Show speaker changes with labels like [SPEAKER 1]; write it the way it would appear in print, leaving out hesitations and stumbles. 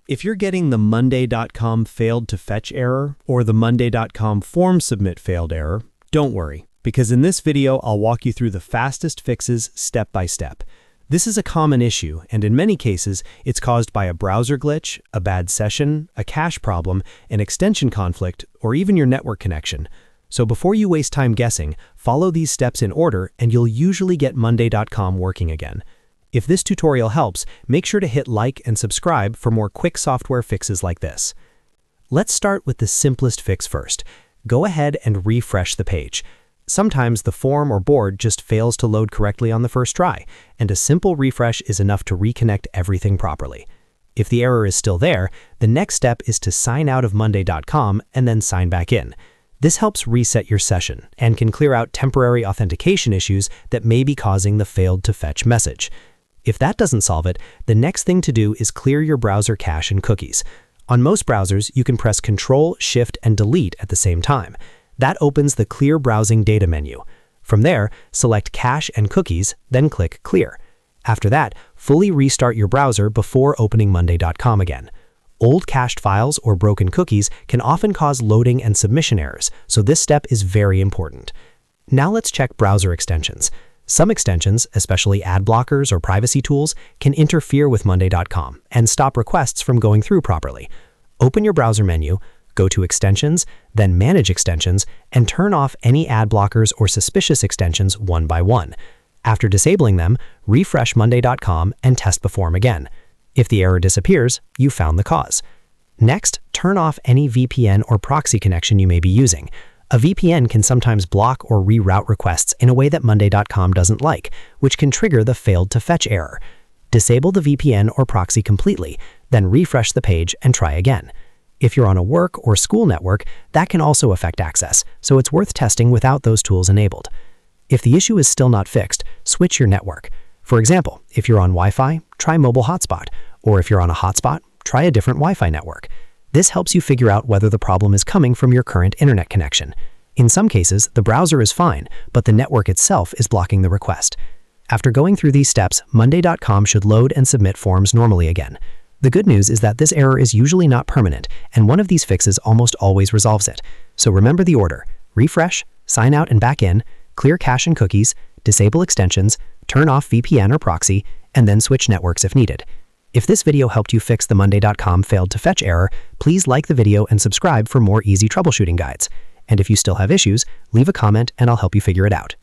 [SPEAKER 1] If you're getting the Monday.com failed to fetch error or the Monday.com form submit failed error, don't worry, because in this video I'll walk you through the fastest fixes step by step. This is a common issue, and in many cases, it's caused by a browser glitch, a bad session, a cache problem, an extension conflict, or even your network connection. So before you waste time guessing, follow these steps in order and you'll usually get Monday.com working again. If this tutorial helps, make sure to hit like and subscribe for more quick software fixes like this. Let's start with the simplest fix first. Go ahead and refresh the page. Sometimes the form or board just fails to load correctly on the first try, and a simple refresh is enough to reconnect everything properly. If the error is still there, the next step is to sign out of Monday.com and then sign back in. This helps reset your session and can clear out temporary authentication issues that may be causing the failed to fetch message. If that doesn't solve it, the next thing to do is clear your browser cache and cookies. On most browsers, you can press Ctrl, Shift, and Delete at the same time. That opens the Clear Browsing Data menu. From there, select Cache and Cookies, then click Clear. After that, fully restart your browser before opening Monday.com again. Old cached files or broken cookies can often cause loading and submission errors, so this step is very important. Now let's check browser extensions. Some extensions, especially ad blockers or privacy tools, can interfere with Monday.com and stop requests from going through properly. Open your browser menu, go to Extensions, then Manage Extensions, and turn off any ad blockers or suspicious extensions one by one. After disabling them, refresh Monday.com and test the form again. If the error disappears, you found the cause. Next, turn off any VPN or proxy connection you may be using. A VPN can sometimes block or reroute requests in a way that Monday.com doesn't like, which can trigger the failed to fetch error. Disable the VPN or proxy completely, then refresh the page and try again. If you're on a work or school network, that can also affect access, so it's worth testing without those tools enabled. If the issue is still not fixed, switch your network. For example, if you're on Wi-Fi, try mobile hotspot, or if you're on a hotspot, try a different Wi-Fi network. This helps you figure out whether the problem is coming from your current internet connection. In some cases, the browser is fine, but the network itself is blocking the request. After going through these steps, Monday.com should load and submit forms normally again. The good news is that this error is usually not permanent, and one of these fixes almost always resolves it. So remember the order: refresh, sign out and back in, clear cache and cookies, disable extensions, turn off VPN or proxy, and then switch networks if needed. If this video helped you fix the Monday.com failed to fetch error, please like the video and subscribe for more easy troubleshooting guides. And if you still have issues, leave a comment and I'll help you figure it out.